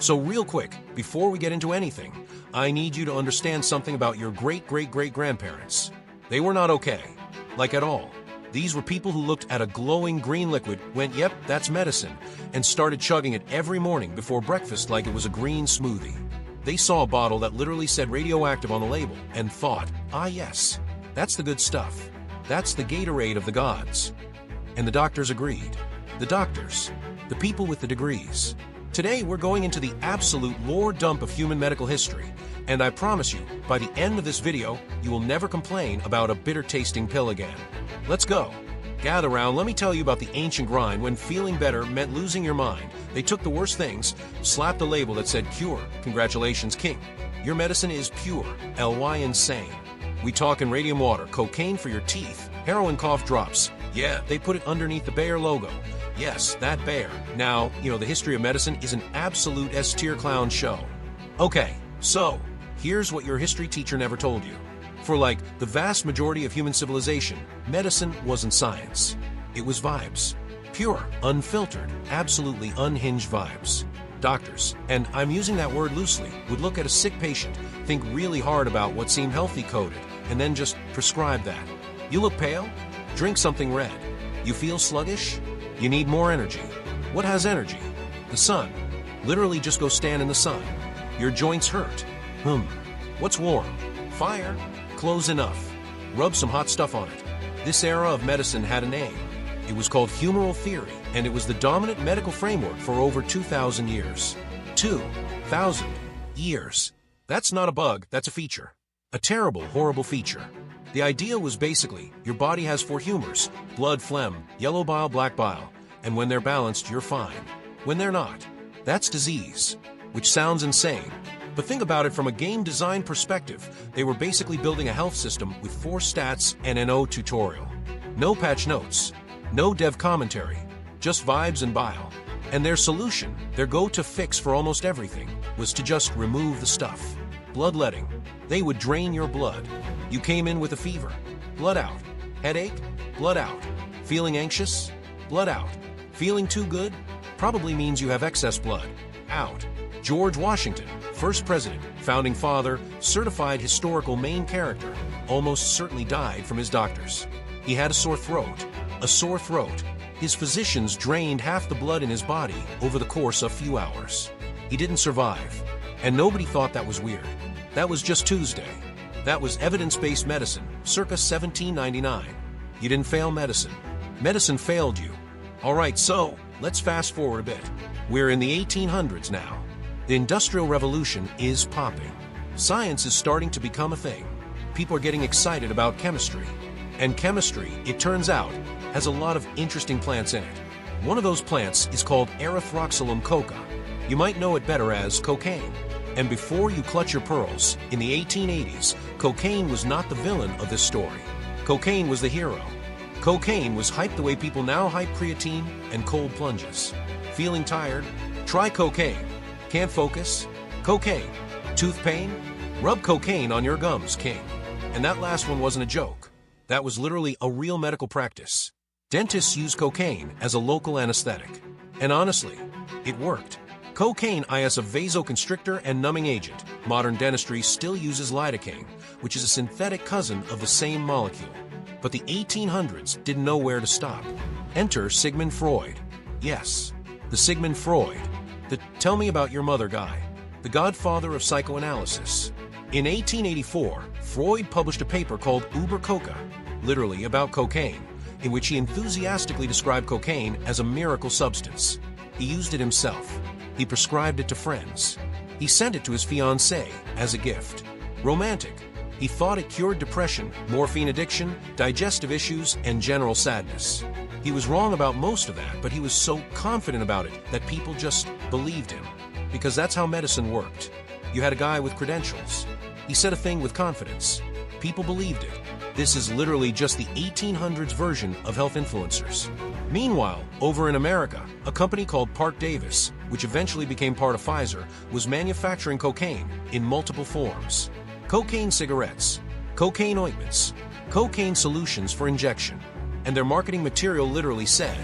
So real quick, before we get into anything, I need you to understand something about your great-great-great-grandparents. They were not okay. Like at all. These were people who looked at a glowing green liquid, went, yep, that's medicine, and started chugging it every morning before breakfast like it was a green smoothie. They saw a bottle that literally said radioactive on the label and thought, ah yes, that's the good stuff. That's the Gatorade of the gods. And the doctors agreed. The doctors. The people with the degrees. Today we're going into the absolute lore dump of human medical history, and I promise you, by the end of this video, you will never complain about a bitter-tasting pill again. Let's go. Gather round, let me tell you about the ancient grind when feeling better meant losing your mind. They took the worst things, slapped a label that said cure, congratulations king. Your medicine is pure, LY insane. We talk in radium water, cocaine for your teeth, heroin cough drops. Yeah, they put it underneath the Bayer logo. Yes, that Bayer. Now, the history of medicine is an absolute S-tier clown show. Okay, so, here's what your history teacher never told you. For like the vast majority of human civilization, medicine wasn't science. It was vibes. Pure, unfiltered, absolutely unhinged vibes. Doctors, and I'm using that word loosely, would look at a sick patient, think really hard about what seemed healthy coded, and then just prescribe that. You look pale? Drink something red. You feel sluggish? You need more energy. What has energy? The sun. Literally just go stand in the sun. Your joints hurt. What's warm? Fire. Close enough. Rub some hot stuff on it. This era of medicine had a name. It was called humoral theory, and it was the dominant medical framework for over 2,000 years. 2,000 years. That's not a bug, that's a feature. A terrible, horrible feature. The idea was basically, your body has 4 humors, blood, phlegm, yellow bile, black bile, and when they're balanced, you're fine. When they're not, that's disease, which sounds insane. But think about it from a game design perspective. They were basically building a health system with 4 stats and an O tutorial. No patch notes, no dev commentary, just vibes and bile. And their solution, their go-to fix for almost everything, was to just remove the stuff. Bloodletting. They would drain your blood. You came in with a fever. Blood out. Headache? Blood out. Feeling anxious? Blood out. Feeling too good? Probably means you have excess blood. Out. George Washington, first president, founding father, certified historical main character, almost certainly died from his doctors. He had a sore throat. A sore throat. His physicians drained half the blood in his body over the course of a few hours. He didn't survive. And nobody thought that was weird. That was just Tuesday. That was evidence-based medicine, circa 1799. You didn't fail medicine. Medicine failed you. Alright, so, let's fast forward a bit. We're in the 1800s now. The Industrial Revolution is popping. Science is starting to become a thing. People are getting excited about chemistry. And chemistry, it turns out, has a lot of interesting plants in it. One of those plants is called Erythroxylum coca. You might know it better as cocaine. And before you clutch your pearls, in the 1880s, cocaine was not the villain of this story. Cocaine was the hero. Cocaine was hyped the way people now hype creatine and cold plunges. Feeling tired? Try cocaine. Can't focus? Cocaine. Tooth pain? Rub cocaine on your gums, king. And that last one wasn't a joke. That was literally a real medical practice. Dentists use cocaine as a local anesthetic. And honestly, it worked. Cocaine is a vasoconstrictor and numbing agent. Modern dentistry still uses lidocaine, which is a synthetic cousin of the same molecule. But the 1800s didn't know where to stop. Enter Sigmund Freud. Yes, the Sigmund Freud. The tell me about your mother guy. The godfather of psychoanalysis. In 1884, Freud published a paper called Über Coca, literally about cocaine, in which he enthusiastically described cocaine as a miracle substance. He used it himself. He prescribed it to friends. He sent it to his fiancée as a gift. Romantic. He thought it cured depression, morphine addiction, digestive issues, and general sadness. He was wrong about most of that, but he was so confident about it that people just believed him. Because that's how medicine worked. You had a guy with credentials. He said a thing with confidence. People believed it. This is literally just the 1800s version of health influencers. Meanwhile, over in America, a company called Parke-Davis, which eventually became part of Pfizer, was manufacturing cocaine in multiple forms. Cocaine cigarettes, cocaine ointments, cocaine solutions for injection. And their marketing material literally said,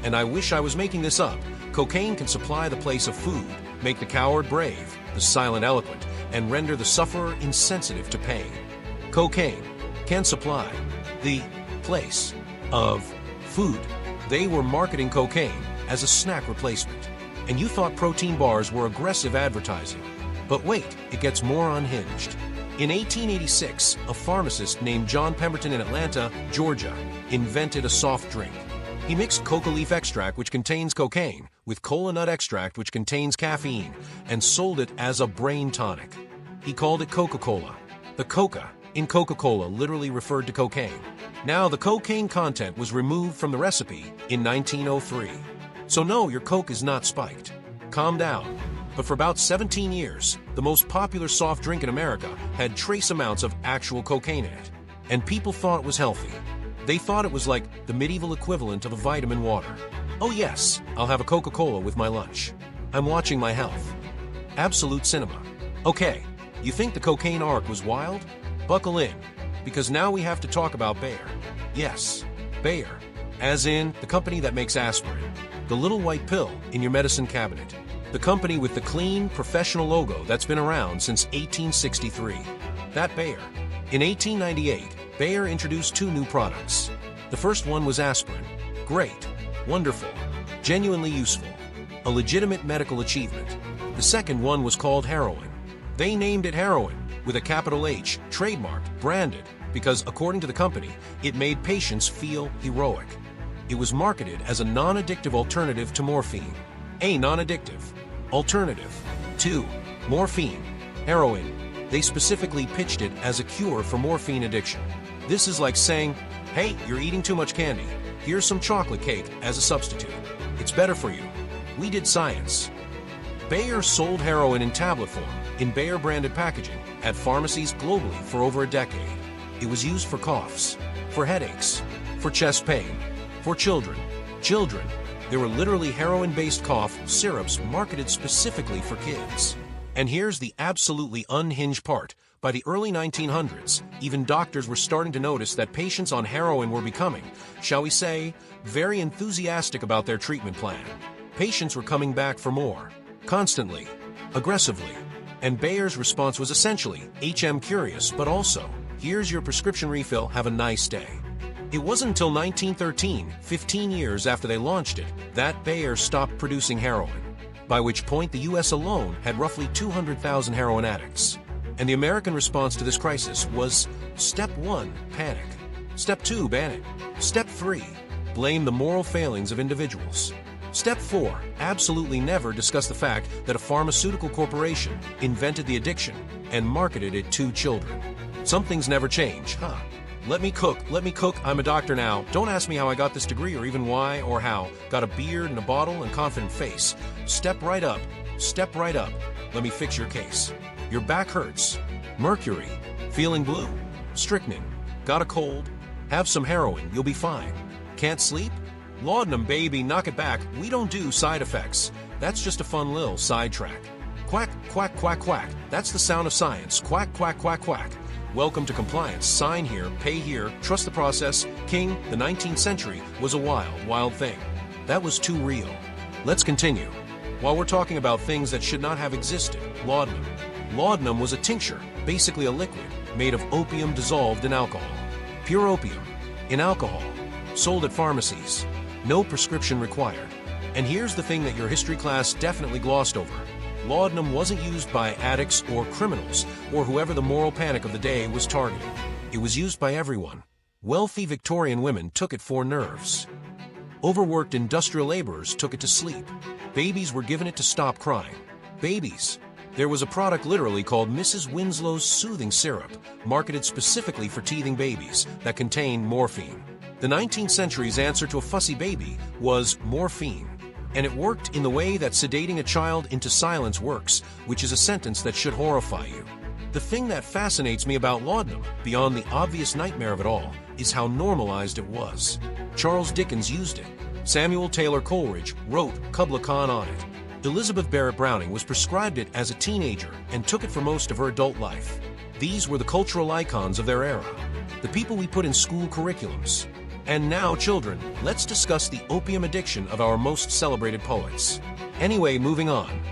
and I wish I was making this up, cocaine can supply the place of food, make the coward brave, the silent eloquent, and render the sufferer insensitive to pain. Cocaine can supply the place of food. They were marketing cocaine as a snack replacement. And you thought protein bars were aggressive advertising. But wait, it gets more unhinged. In 1886, a pharmacist named John Pemberton in Atlanta, Georgia, invented a soft drink. He mixed coca leaf extract, which contains cocaine, with cola nut extract, which contains caffeine, and sold it as a brain tonic. He called it Coca-Cola. The coca in Coca-Cola literally referred to cocaine. Now, the cocaine content was removed from the recipe in 1903. So no, your Coke is not spiked. Calm down. But for about 17 years, the most popular soft drink in America had trace amounts of actual cocaine in it. And people thought it was healthy. They thought it was like the medieval equivalent of a vitamin water. Oh yes, I'll have a Coca-Cola with my lunch. I'm watching my health. Absolute cinema. Okay, you think the cocaine arc was wild? Buckle in, because now we have to talk about Bayer. Yes, Bayer, as in the company that makes aspirin. The little white pill in your medicine cabinet. The company with the clean, professional logo that's been around since 1863. That Bayer. In 1898, Bayer introduced two new products. The first one was aspirin. Great, wonderful, genuinely useful, a legitimate medical achievement. The second one was called Heroin. They named it Heroin, with a capital H, trademarked, branded, because according to the company, it made patients feel heroic. It was marketed as a non-addictive alternative to morphine. A non-addictive alternative to morphine, heroin. They specifically pitched it as a cure for morphine addiction. This is like saying, hey, you're eating too much candy. Here's some chocolate cake as a substitute. It's better for you. We did science. Bayer sold heroin in tablet form, in Bayer-branded packaging, at pharmacies globally for over a decade. It was used for coughs, for headaches, for chest pain, for children. There were literally heroin-based cough syrups marketed specifically for kids. And here's the absolutely unhinged part. By the early 1900s, even doctors were starting to notice that patients on heroin were becoming, shall we say, very enthusiastic about their treatment plan. Patients were coming back for more, constantly, aggressively. And Bayer's response was essentially, HM curious, but also, here's your prescription refill, have a nice day. It wasn't until 1913, 15 years after they launched it, that Bayer stopped producing heroin, by which point the US alone had roughly 200,000 heroin addicts. And the American response to this crisis was, Step 1, panic. Step 2, ban it. Step 3, blame the moral failings of individuals. Step 4, absolutely never discuss the fact that a pharmaceutical corporation invented the addiction and marketed it to children. Some things never change, huh? Let me cook, I'm a doctor now. Don't ask me how I got this degree or even why or how. Got a beard and a bottle and confident face. Step right up, let me fix your case. Your back hurts, mercury, feeling blue, strychnine, got a cold, have some heroin, you'll be fine. Can't sleep? Laudanum, baby, knock it back. We don't do side effects. That's just a fun little sidetrack. Quack, quack, quack, quack. That's the sound of science. Quack, quack, quack, quack. Welcome to compliance. Sign here, pay here, trust the process. King, the 19th century was a wild, wild thing. That was too real. Let's continue. While we're talking about things that should not have existed, laudanum. Laudanum was a tincture, basically a liquid, made of opium dissolved in alcohol. Pure opium, in alcohol, sold at pharmacies. No prescription required. And here's the thing that your history class definitely glossed over. Laudanum wasn't used by addicts or criminals, or whoever the moral panic of the day was targeting. It was used by everyone. Wealthy Victorian women took it for nerves. Overworked industrial laborers took it to sleep. Babies were given it to stop crying. Babies. There was a product literally called Mrs. Winslow's Soothing Syrup, marketed specifically for teething babies, that contained morphine. The 19th century's answer to a fussy baby was morphine. And it worked in the way that sedating a child into silence works, which is a sentence that should horrify you. The thing that fascinates me about laudanum, beyond the obvious nightmare of it all, is how normalized it was. Charles Dickens used it. Samuel Taylor Coleridge wrote Kubla Khan on it. Elizabeth Barrett Browning was prescribed it as a teenager and took it for most of her adult life. These were the cultural icons of their era, the people we put in school curriculums. And now, children, let's discuss the opium addiction of our most celebrated poets. Anyway, moving on.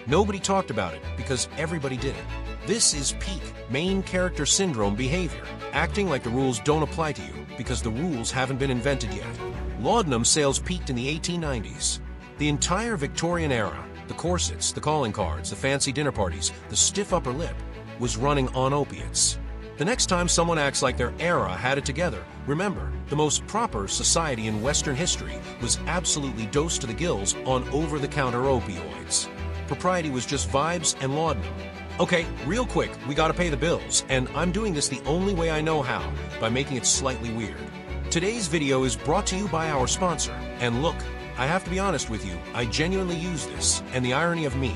Nobody talked about it because everybody did it. This is peak main character syndrome behavior, acting like the rules don't apply to you because the rules haven't been invented yet. Laudanum sales peaked in the 1890s. The entire Victorian era, the corsets, the calling cards, the fancy dinner parties, the stiff upper lip, was running on opiates. The next time someone acts like their era had it together, remember, the most proper society in Western history was absolutely dosed to the gills on over-the-counter opioids. Propriety was just vibes and laudanum. Okay, real quick, we gotta pay the bills, and I'm doing this the only way I know how, by making it slightly weird. Today's video is brought to you by our sponsor, and look, I have to be honest with you, I genuinely use this, and the irony of me,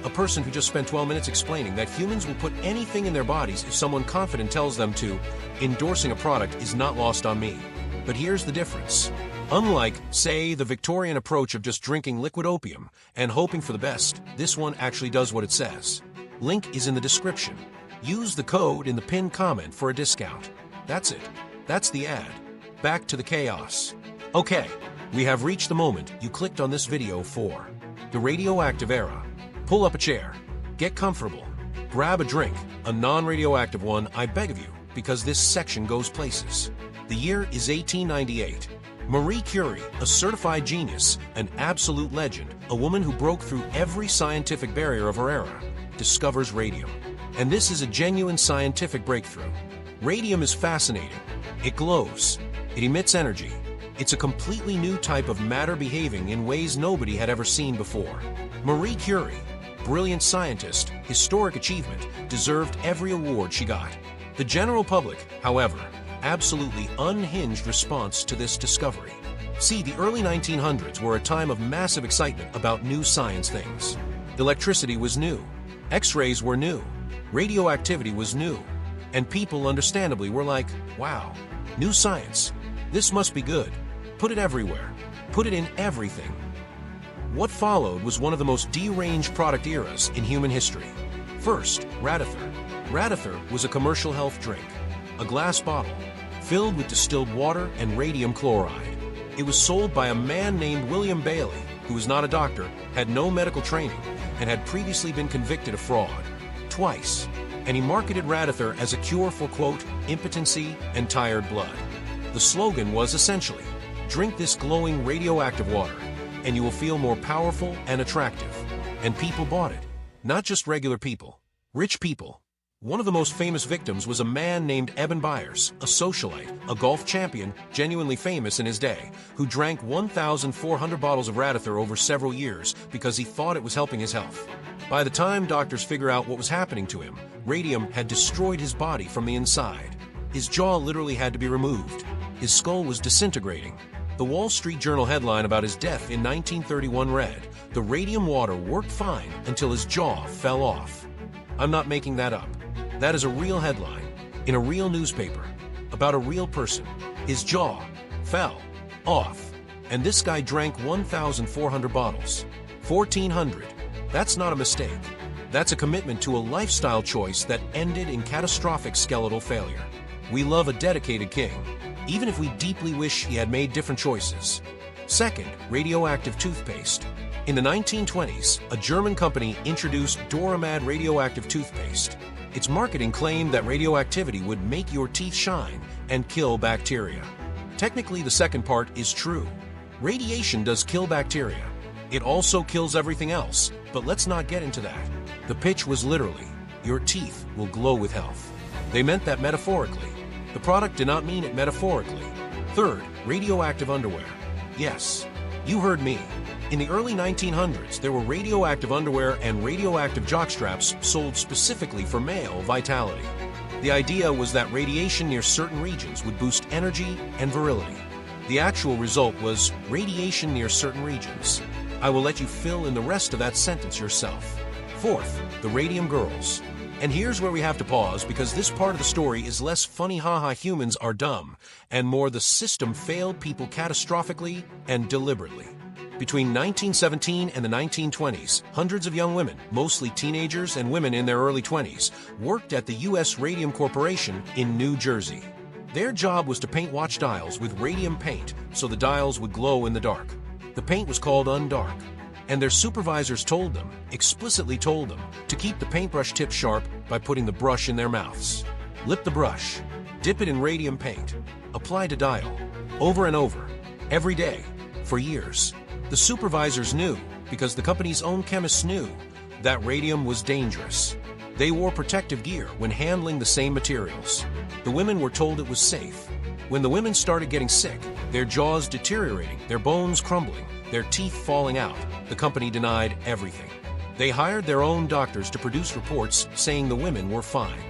a person who just spent 12 minutes explaining that humans will put anything in their bodies if someone confident tells them to, endorsing a product is not lost on me. But here's the difference. Unlike, say, the Victorian approach of just drinking liquid opium and hoping for the best, this one actually does what it says. Link is in the description. Use the code in the pinned comment for a discount. That's it. That's the ad. Back to the chaos. Okay, we have reached the moment you clicked on this video for. The radioactive era. Pull up a chair, get comfortable, grab a drink, a non-radioactive one, I beg of you, because this section goes places. The year is 1898. Marie Curie, a certified genius, an absolute legend, a woman who broke through every scientific barrier of her era, discovers radium. And this is a genuine scientific breakthrough. Radium is fascinating. It glows. It emits energy. It's a completely new type of matter behaving in ways nobody had ever seen before. Marie Curie, brilliant scientist, historic achievement, deserved every award she got. The general public, however, absolutely unhinged response to this discovery. See, the early 1900s were a time of massive excitement about new science things. Electricity was new. X-rays were new. Radioactivity was new. And people understandably were like, wow, new science. This must be good. Put it everywhere. Put it in everything. What followed was one of the most deranged product eras in human history. First, Radithor. Radithor was a commercial health drink, a glass bottle, filled with distilled water and radium chloride. It was sold by a man named William Bailey, who was not a doctor, had no medical training, and had previously been convicted of fraud. Twice. And he marketed Radithor as a cure for, quote, impotency and tired blood. The slogan was essentially, drink this glowing radioactive water, and you will feel more powerful and attractive. And people bought it. Not just regular people. Rich people. One of the most famous victims was a man named Eben Byers, a socialite, a golf champion, genuinely famous in his day, who drank 1,400 bottles of Radithor over several years because he thought it was helping his health. By the time doctors figure out what was happening to him, radium had destroyed his body from the inside. His jaw literally had to be removed. His skull was disintegrating. The Wall Street Journal headline about his death in 1931 read, "The radium water worked fine until his jaw fell off." I'm not making that up. That is a real headline, in a real newspaper, about a real person. His jaw fell off. And this guy drank 1,400 bottles. 1,400. That's not a mistake. That's a commitment to a lifestyle choice that ended in catastrophic skeletal failure. We love a dedicated king, even if we deeply wish he had made different choices. Second, radioactive toothpaste. In the 1920s, a German company introduced Doramad radioactive toothpaste. Its marketing claimed that radioactivity would make your teeth shine and kill bacteria. Technically, the second part is true. Radiation does kill bacteria. It also kills everything else, but let's not get into that. The pitch was literally, your teeth will glow with health. They meant that metaphorically. The product did not mean it metaphorically. Third, radioactive underwear. Yes, you heard me. In the early 1900s, there were radioactive underwear and radioactive jockstraps sold specifically for male vitality. The idea was that radiation near certain regions would boost energy and virility. The actual result was radiation near certain regions. I will let you fill in the rest of that sentence yourself. Fourth, the Radium Girls. And here's where we have to pause because this part of the story is less funny haha humans are dumb and more the system failed people catastrophically and deliberately. Between 1917 and the 1920s, hundreds of young women, mostly teenagers and women in their early 20s, worked at the U.S. Radium Corporation in New Jersey. Their job was to paint watch dials with radium paint so the dials would glow in the dark. The paint was called Undark. And their supervisors told them, explicitly told them, to keep the paintbrush tip sharp by putting the brush in their mouths. Lip the brush, dip it in radium paint, apply to dial, over and over, every day, for years. The supervisors knew, because the company's own chemists knew, that radium was dangerous. They wore protective gear when handling the same materials. The women were told it was safe. When the women started getting sick, their jaws deteriorating, their bones crumbling, their teeth falling out, the company denied everything. They hired their own doctors to produce reports saying the women were fine.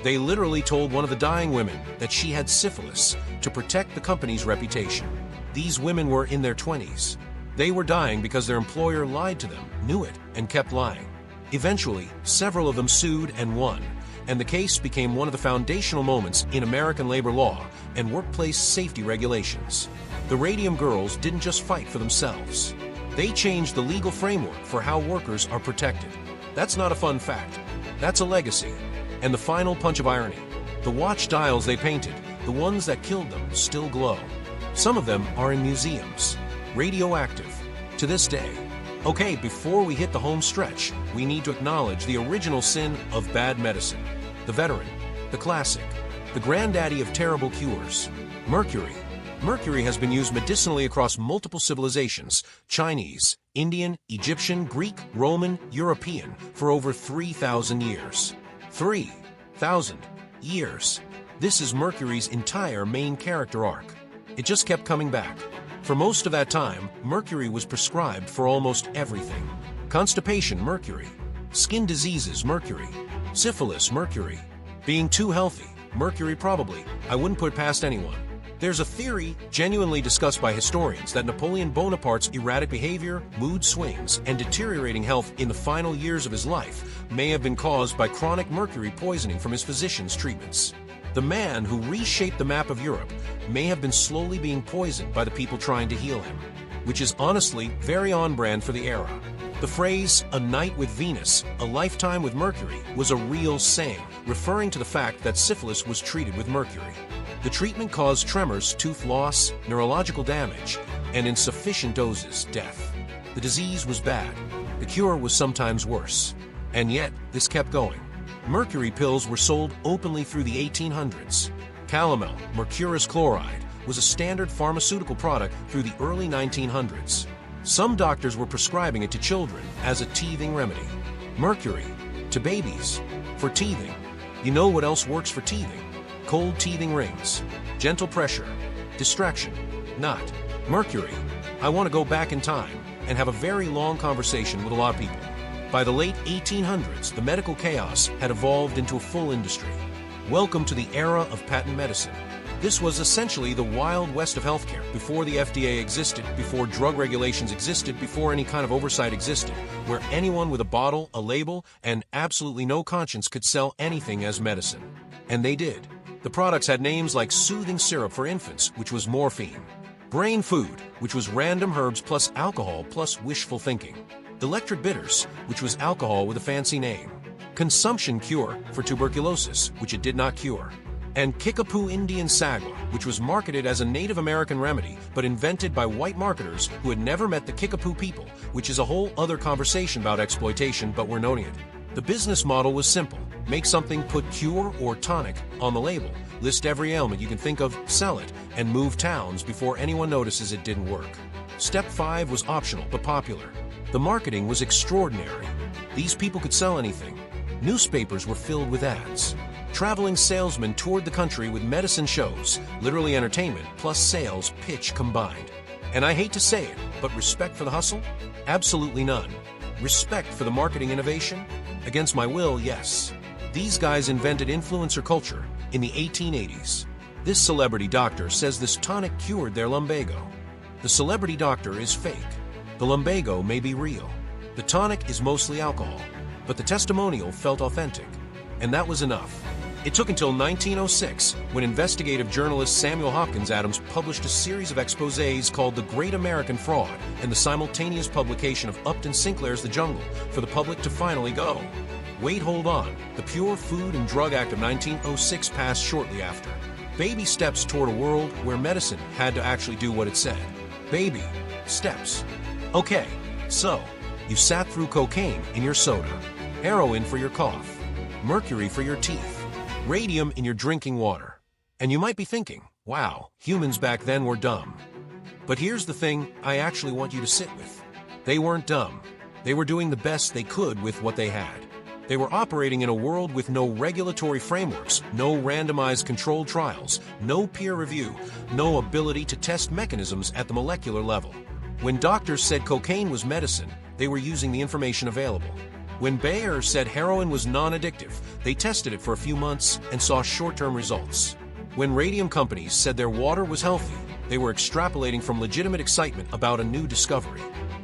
They literally told one of the dying women that she had syphilis to protect the company's reputation. These women were in their 20s. They were dying because their employer lied to them, knew it, and kept lying. Eventually, several of them sued and won, and the case became one of the foundational moments in American labor law and workplace safety regulations. The Radium Girls didn't just fight for themselves. They changed the legal framework for how workers are protected. That's not a fun fact. That's a legacy. And the final punch of irony. The watch dials they painted, the ones that killed them, still glow. Some of them are in museums. Radioactive. To this day. Okay, before we hit the home stretch, we need to acknowledge the original sin of bad medicine. The veteran. The classic. The granddaddy of terrible cures. Mercury. Mercury has been used medicinally across multiple civilizations, Chinese, Indian, Egyptian, Greek, Roman, European, for over 3,000 years. 3,000 years. This is Mercury's entire main character arc. It just kept coming back. For most of that time, mercury was prescribed for almost everything. Constipation, mercury. Skin diseases, mercury. Syphilis, mercury. Being too healthy, mercury probably. I wouldn't put it past anyone. There's a theory, genuinely discussed by historians, that Napoleon Bonaparte's erratic behavior, mood swings, and deteriorating health in the final years of his life may have been caused by chronic mercury poisoning from his physician's treatments. The man who reshaped the map of Europe may have been slowly being poisoned by the people trying to heal him, which is honestly very on-brand for the era. The phrase, "a night with Venus, a lifetime with Mercury," was a real saying, referring to the fact that syphilis was treated with mercury. The treatment caused tremors, tooth loss, neurological damage, and in sufficient doses, death. The disease was bad. The cure was sometimes worse. And yet, this kept going. Mercury pills were sold openly through the 1800s. Calomel, mercurous chloride, was a standard pharmaceutical product through the early 1900s. Some doctors were prescribing it to children as a teething remedy. Mercury, to babies, for teething. You know what else works for teething? Cold teething rings, gentle pressure, distraction, not. Mercury. I want to go back in time and have a very long conversation with a lot of people. By the late 1800s, the medical chaos had evolved into a full industry. Welcome to the era of patent medicine. This was essentially the Wild West of healthcare, before the FDA existed, before drug regulations existed, before any kind of oversight existed, where anyone with a bottle, a label, and absolutely no conscience could sell anything as medicine. And they did. The products had names like soothing syrup for infants, which was morphine. Brain food, which was random herbs plus alcohol plus wishful thinking. Electric bitters, which was alcohol with a fancy name. Consumption cure for tuberculosis, which it did not cure. And Kickapoo Indian Sagwa, which was marketed as a Native American remedy, but invented by white marketers who had never met the Kickapoo people, which is a whole other conversation about exploitation, but we're noting it. The business model was simple. Make something, put cure or tonic on the label, list every ailment you can think of, sell it, and move towns before anyone notices it didn't work. Step 5 was optional but popular. The marketing was extraordinary. These people could sell anything. Newspapers were filled with ads. Traveling salesmen toured the country with medicine shows, literally entertainment, plus sales pitch combined. And I hate to say it, but respect for the hustle? Absolutely none. Respect for the marketing innovation? Against my will, yes. These guys invented influencer culture in the 1880s. This celebrity doctor says this tonic cured their lumbago. The celebrity doctor is fake. The lumbago may be real. The tonic is mostly alcohol, but the testimonial felt authentic. And that was enough. It took until 1906, when investigative journalist Samuel Hopkins Adams published a series of exposés called The Great American Fraud and the simultaneous publication of Upton Sinclair's The Jungle, for the public to finally go. Wait, hold on. The Pure Food and Drug Act of 1906 passed shortly after. Baby steps toward a world where medicine had to actually do what it said. Baby steps. Okay, so, You sat through cocaine in your soda, heroin for your cough, mercury for your teeth, radium in your drinking water. And you might be thinking, wow, humans back then were dumb. But here's the thing I actually want you to sit with. They weren't dumb. They were doing the best they could with what they had. They were operating in a world with no regulatory frameworks, no randomized controlled trials, no peer review, no ability to test mechanisms at the molecular level. When doctors said cocaine was medicine, they were using the information available. When Bayer said heroin was non-addictive, they tested it for a few months and saw short-term results. When radium companies said their water was healthy, they were extrapolating from legitimate excitement about a new discovery.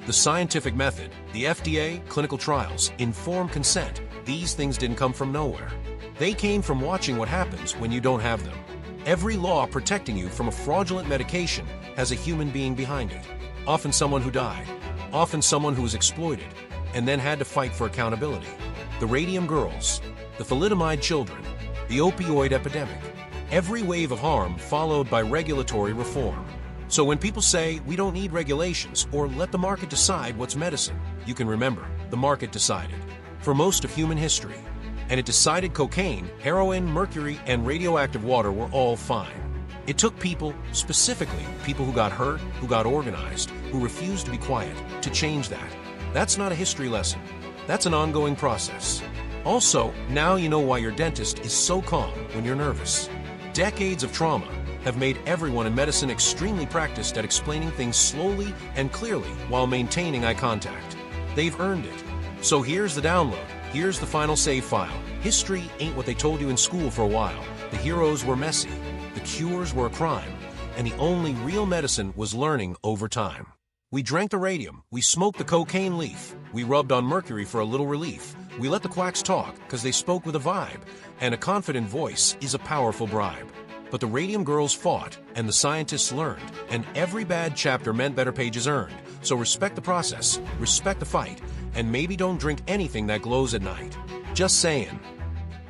The scientific method, the FDA, clinical trials, informed consent, these things didn't come from nowhere. They came from watching what happens when you don't have them. Every law protecting you from a fraudulent medication has a human being behind it. Often someone who died, often someone who was exploited, and then had to fight for accountability. The radium girls, the thalidomide children, the opioid epidemic. Every wave of harm followed by regulatory reform. So when people say we don't need regulations or let the market decide what's medicine, you can remember, the market decided. For most of human history. And it decided cocaine, heroin, mercury, and radioactive water were all fine. It took people, specifically people who got hurt, who got organized, who refused to be quiet, to change that. That's not a history lesson. That's an ongoing process. Also, now you know why your dentist is so calm when you're nervous. Decades of trauma have made everyone in medicine extremely practiced at explaining things slowly and clearly while maintaining eye contact. They've earned it. So here's the download. Here's the final save file. History ain't what they told you in school for a while. The heroes were messy. The cures were a crime. And the only real medicine was learning over time. We drank the radium. We smoked the cocaine leaf. We rubbed on mercury for a little relief. We let the quacks talk because they spoke with a vibe. And a confident voice is a powerful bribe. But the radium girls fought, and the scientists learned, and every bad chapter meant better pages earned. So respect the process, respect the fight, and maybe don't drink anything that glows at night. Just saying.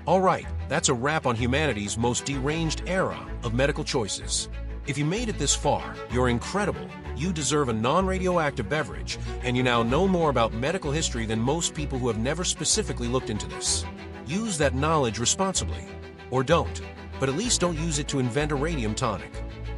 Alright, that's a wrap on humanity's most deranged era of medical choices. If you made it this far, you're incredible. You deserve a non-radioactive beverage, and you now know more about medical history than most people who have never specifically looked into this. Use that knowledge responsibly. Or don't. But at least don't use it to invent a radium tonic.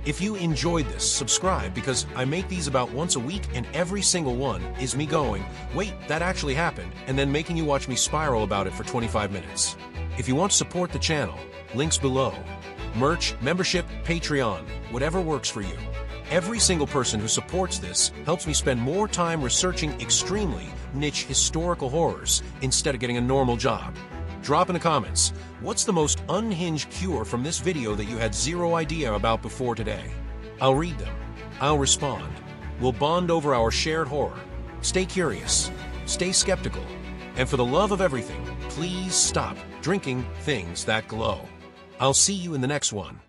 If you enjoyed this, subscribe because I make these about once a week and every single one is me going, wait, that actually happened, and then making you watch me spiral about it for 25 minutes. If you want to support the channel, links below. Merch, membership, Patreon, whatever works for you. Every single person who supports this helps me spend more time researching extremely niche historical horrors instead of getting a normal job. Drop in the comments, what's the most unhinged cure from this video that you had zero idea about before today? I'll read them. I'll respond. We'll bond over our shared horror. Stay curious. Stay skeptical. And for the love of everything, please stop drinking things that glow. I'll see you in the next one.